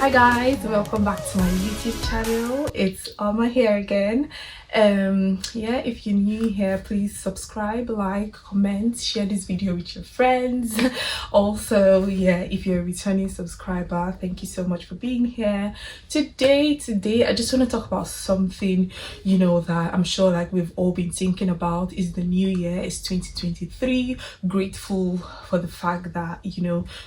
Hi guys, welcome back to my YouTube channel. It's Alma here again. Yeah, if you're new here, please subscribe, like, comment, share this video with your friends. Also, yeah, if you're a returning subscriber, thank you so much for being here. Today I just want to talk about something, that I'm sure like we've all been thinking about. Is the new year, it's 2023. Grateful for the fact that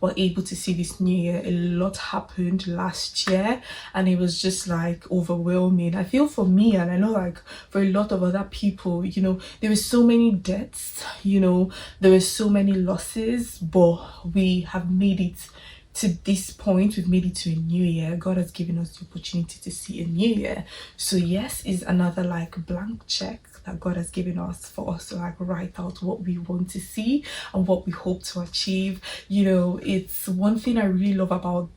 we're able to see this new year. A lot happened last year and it was just like overwhelming. I feel for me, and I know like for a lot of other people, there were so many deaths, there were so many losses, but we have made it to this point. We've made it to a new year. God has given us the opportunity to see a new year. So yes, is another like blank check that God has given us for us to like write out what we want to see and what we hope to achieve. It's one thing I really love about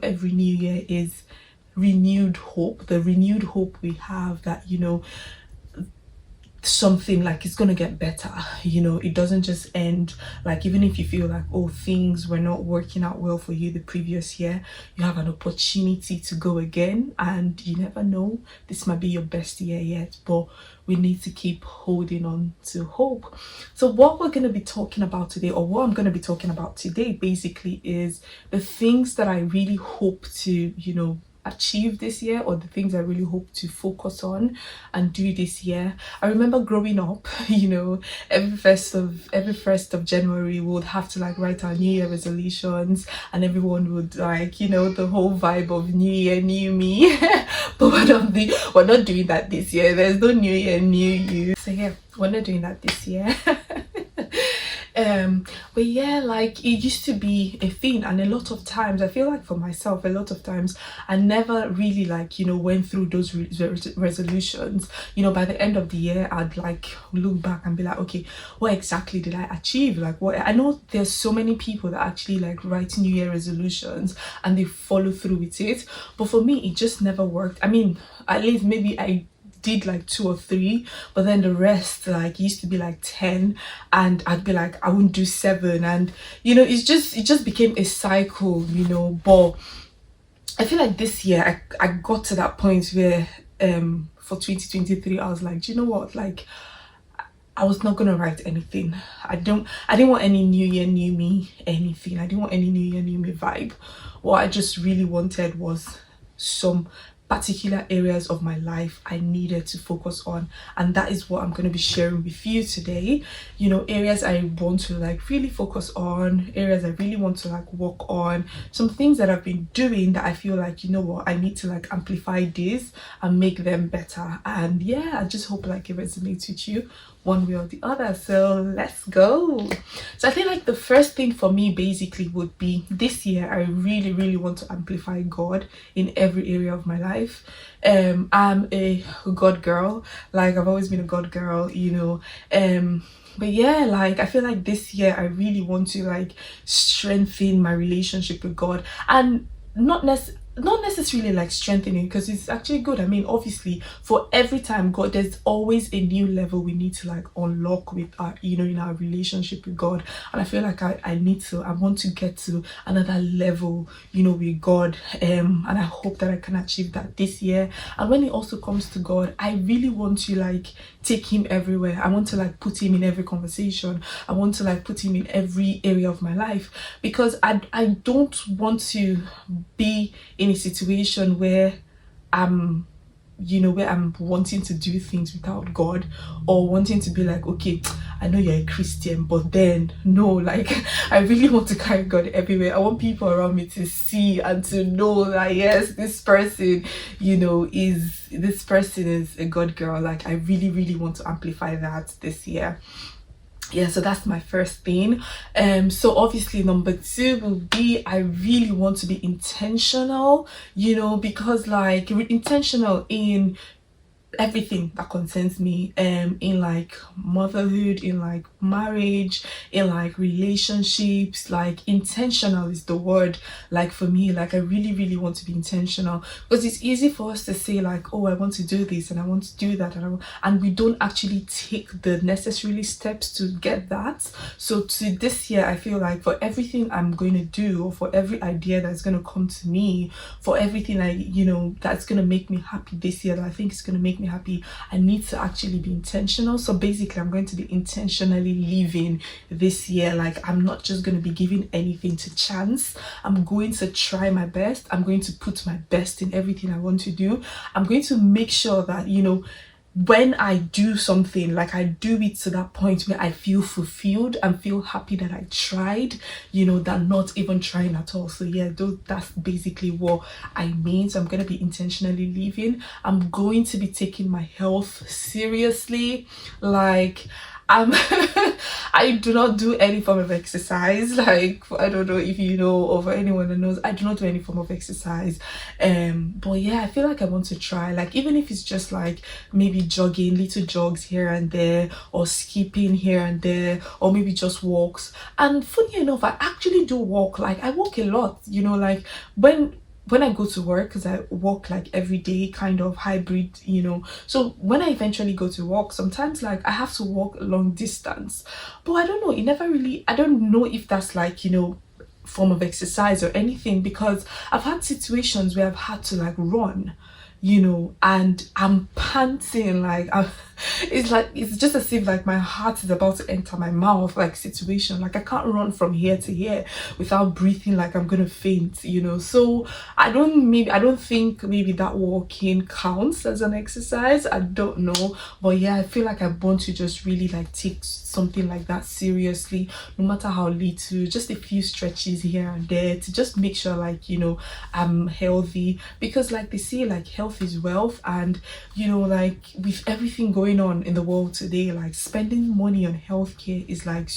every new year is renewed hope. The renewed hope we have that something like it's gonna get better. It doesn't just end like, even if you feel like, oh, things were not working out well for you the previous year, you have an opportunity to go again, and you never know, this might be your best year yet. But we need to keep holding on to hope. So what we're going to be talking about today, or what I'm going to be talking about today basically, is the things that I really hope to achieve this year, or the things I really hope to focus on and do this year. I remember growing up, every first of January we would have to like write our New Year resolutions, and everyone would like, the whole vibe of New Year, new me. But we're not doing that this year. There's no New Year, new you. So yeah, we're not doing that this year. But yeah, like it used to be a thing, and a lot of times I feel like for myself, a lot of times I never really like went through those resolutions. By the end of the year I'd like look back and be like, okay, what exactly did I achieve? Like, what I know there's so many people that actually like write New Year resolutions and they follow through with it, but for me it just never worked. I mean, at least maybe I did like 2 or 3, but then the rest like used to be like 10, and I'd be like, I wouldn't do 7, and it just became a cycle. But I feel like this year I got to that point where for 2023 I was like, do you know what, like I was not gonna write anything. I didn't want any new year new me anything. I didn't want any new year new me vibe. What I just really wanted was some particular areas of my life I needed to focus on, and that is what I'm going to be sharing with you today. Areas I want to like really focus on, areas I really want to like work on, some things that I've been doing that I feel like, I need to like amplify this and make them better. And yeah, I just hope like it resonates with you one way or the other. So let's go. So I feel like the first thing for me basically would be, this year I really want to amplify God in every area of my life. I'm a God girl. Like I've always been a God girl, but yeah, like I feel like this year I really want to like strengthen my relationship with God, and not necessarily like strengthening, because it's actually good. I mean, obviously for every time God, there's always a new level we need to like unlock with our in our relationship with God. And I feel like I want to get to another level with God, and I hope that I can achieve that this year. And when it also comes to God, I really want to like take him everywhere. I want to like put him in every conversation. I want to like put him in every area of my life, because I don't want to be in a situation where I'm wanting to do things without God, or wanting to be like, okay, I know you're a Christian, but then no, like I really want to carry God everywhere. I want people around me to see and to know that yes, this person is a God girl. Like I really want to amplify that this year. Yeah, so that's my first thing. So obviously number 2 will be, I really want to be intentional, because like intentional in everything that concerns me, in like motherhood, in like marriage, in like relationships. Like intentional is the word. Like for me, like I really want to be intentional, because it's easy for us to say like, oh, I want to do this and I want to do that, and we don't actually take the necessary steps to get that. So to this year, I feel like for everything I'm going to do, or for every idea that's going to come to me, for everything that's going to make me happy this year, that I think is going to make me happy, I need to actually be intentional. So basically, I'm going to be intentionally living this year. Like I'm not just going to be giving anything to chance. I'm going to try my best. I'm going to put my best in everything I want to do. I'm going to make sure that when I do something, like I do it to that point where I feel fulfilled and feel happy that I tried, than not even trying at all. So yeah, that's basically what I mean. So I'm going to be intentionally living. I'm going to be taking my health seriously. Like I do not do any form of exercise. Like I don't know if you know, or for anyone that knows, I do not do any form of exercise. But yeah, I feel like I want to try, like even if it's just like maybe jogging, little jogs here and there, or skipping here and there, or maybe just walks. And funny enough, I actually do walk. Like I walk a lot, like when I go to work, because I work like every day, kind of hybrid, so when I eventually go to work, sometimes like I have to walk a long distance. But I don't know, I don't know if that's like form of exercise or anything, because I've had situations where I've had to like run, and I'm panting, like it's just as if like my heart is about to enter my mouth, like situation. Like I can't run from here to here without breathing like I'm gonna faint, so I don't think maybe that walking counts as an exercise. I don't know, but yeah, I feel like I want to just really like take something like that seriously, no matter how little, just a few stretches here and there, to just make sure like I'm healthy, because like they say, like health is wealth. And like with everything going on in the world today, like spending money on healthcare is like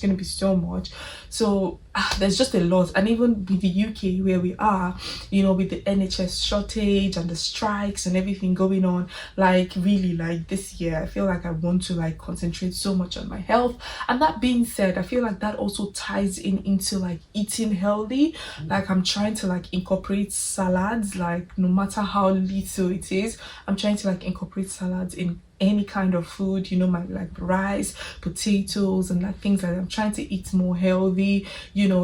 gonna be so much. So there's just a lot. And even with the UK where we are, with the NHS shortage and the strikes and everything going on, like really, like this year I feel like I want to like concentrate so much on my health. And that being said, I feel like that also ties into like eating healthy. Like I'm trying to like incorporate salads, like no matter how little it is, I'm trying to like incorporate salads in any kind of food, my like rice, potatoes, and like things like that. I'm trying to eat more healthy,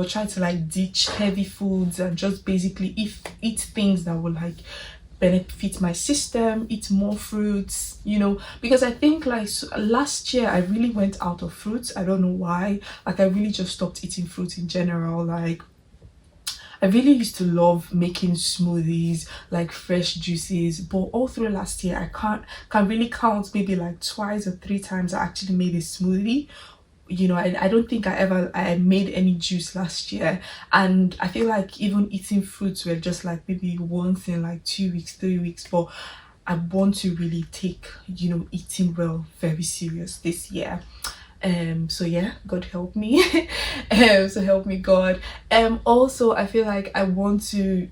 try to like ditch heavy foods and just basically eat things that will like benefit my system, eat more fruits, because I think like last year I really went out of fruits. I don't know why. Like I really just stopped eating fruits in general. Like I really used to love making smoothies, like fresh juices, but all through last year I can really count maybe like twice or three times I actually made a smoothie. I don't think I made any juice last year. And I feel like even eating fruits were just like maybe once in like 2 weeks, 3 weeks. But I want to really take eating well very serious this year. So yeah, God help me. So help me God. Also I feel like I want to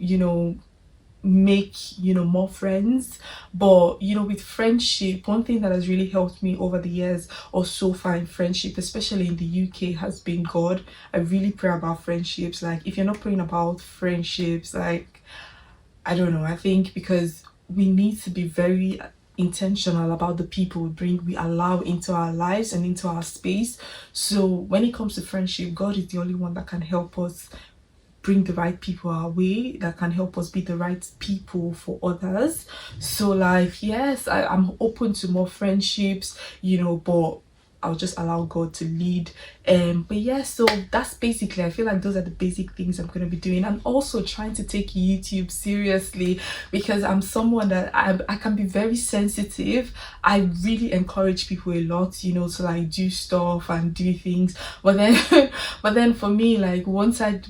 make more friends. But with friendship, one thing that has really helped me over the years, or so far in friendship, especially in the UK, has been God. I really pray about friendships. Like if you're not praying about friendships, like I don't know, I think because we need to be very intentional about the people we allow into our lives and into our space. So when it comes to friendship, God is the only one that can help us bring the right people our way, that can help us be the right people for others. So like yes, I'm open to more friendships, but I'll just allow God to lead. But yeah, so that's basically, I feel like those are the basic things I'm going to be doing. And also trying to take YouTube seriously, because I'm someone that I can be very sensitive. I really encourage people a lot, to like do stuff and do things, but then for me, like once I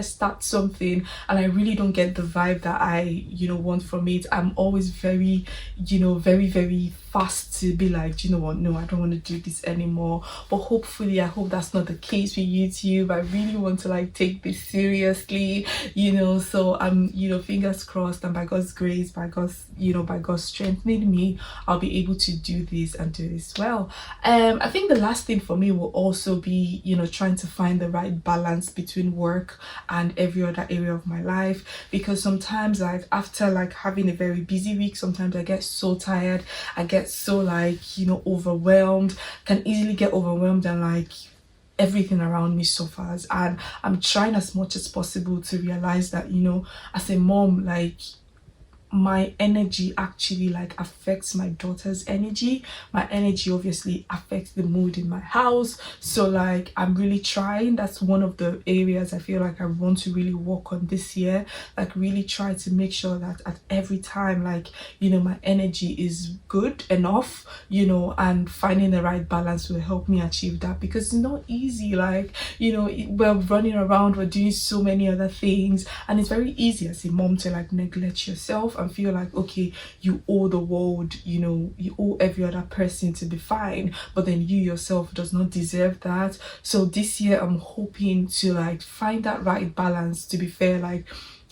start something and I really don't get the vibe that I want from it, I'm always very very fast to be like, you know what, no, I don't want to do this anymore. But but hopefully I hope that's not the case with YouTube. I really want to like take this seriously, you know, so I'm, you know, fingers crossed, and by God's grace, by God's, you know, by God's strengthening me, I'll be able to do this and do this well. I think the last thing for me will also be, you know, trying to find the right balance between work and every other area of my life, because sometimes like after like having a very busy week, sometimes I get so tired, I get so like, you know, overwhelmed, can easily get overwhelmed, and like everything around me suffers. And I'm trying as much as possible to realize that, you know, as a mom, like my energy actually like affects my daughter's energy. My energy obviously affects the mood in my house, so like I'm really trying. That's one of the areas I feel like I want to really work on this year, like really try to make sure that at every time, like, you know, my energy is good enough, you know, and finding the right balance will help me achieve that, because it's not easy. Like, you know, we're running around, we're doing so many other things, and it's very easy as a mom to like neglect yourself and feel like, okay, you owe the world, you know, you owe every other person to be fine, but then you yourself does not deserve that. So this year I'm hoping to like find that right balance, to be fair, like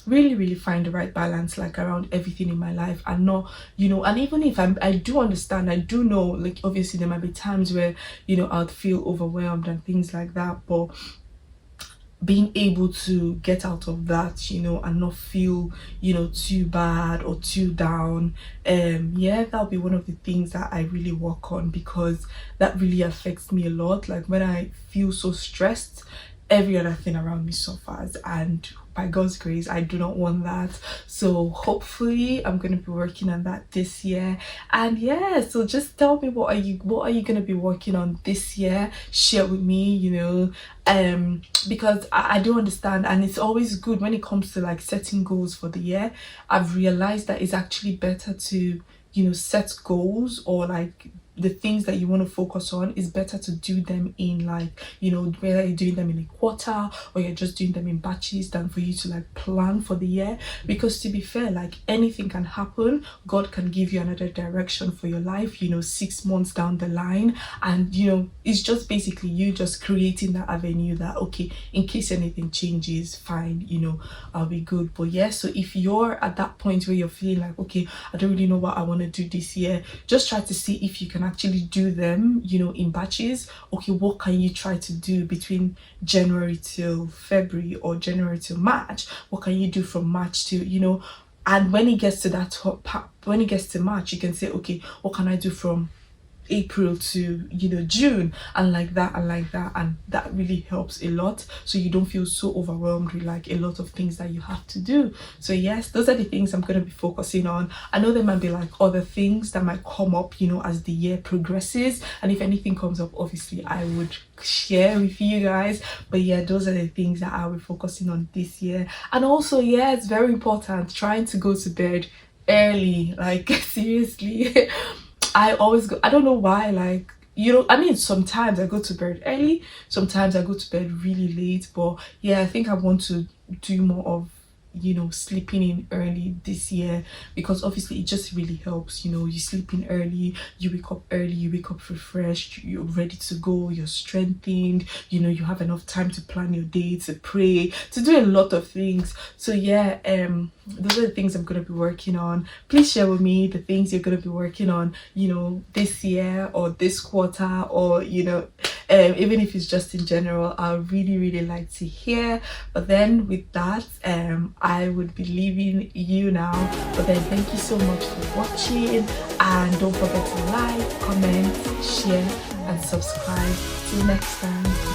really find the right balance like around everything in my life, and not, you know, and even if I do understand, I do know, like obviously there might be times where, you know, I'd feel overwhelmed and things like that, but being able to get out of that, you know, and not feel, you know, too bad or too down, yeah, that'll be one of the things that I really work on, because that really affects me a lot. Like when I feel so stressed, every other thing around me suffers, and by God's grace I do not want that. So hopefully I'm going to be working on that this year. And yeah, so just tell me, what are you going to be working on this year? Share with me, you know, because I do understand, and it's always good when it comes to like setting goals for the year. I've realized that it's actually better to, you know, set goals, or like the things that you want to focus on, is better to do them in like, you know, whether you're doing them in a quarter or you're just doing them in batches, than for you to like plan for the year. Because to be fair, like anything can happen. God can give you another direction for your life, you know, 6 months down the line, and you know, it's just basically you just creating that avenue that, okay, in case anything changes, fine, you know, I'll be good. But yeah, so if you're at that point where you're feeling like, okay, I don't really know what I want to do this year, just try to see if you can actually do them, you know, in batches. Okay, what can you try to do between January till February, or January till March? What can you do from March to, you know, and when it gets to that when it gets to March, you can say, okay, what can I do from April to, you know, June, and like that, and that really helps a lot, so you don't feel so overwhelmed with like a lot of things that you have to do. So yes, those are the things I'm going to be focusing on. I know there might be like other things that might come up, you know, as the year progresses, and if anything comes up, obviously I would share with you guys. But yeah, those are the things that I'll be focusing on this year. And also, yeah, it's very important trying to go to bed early, like seriously. I always go, I don't know why, like, you know, I mean, sometimes I go to bed early, sometimes I go to bed really late, but yeah, I think I want to do more of, you know, sleeping in early this year, because obviously it just really helps. You know, you sleep in early, you wake up early, you wake up refreshed, you're ready to go, you're strengthened, you know, you have enough time to plan your day, to pray, to do a lot of things. So yeah, those are the things I'm going to be working on. Please share with me the things you're going to be working on, you know, this year or this quarter, or you know, even if it's just in general. I really like to hear. But then with that, I would be leaving you now. But then thank you so much for watching, and don't forget to like, comment, share and subscribe. Till next time.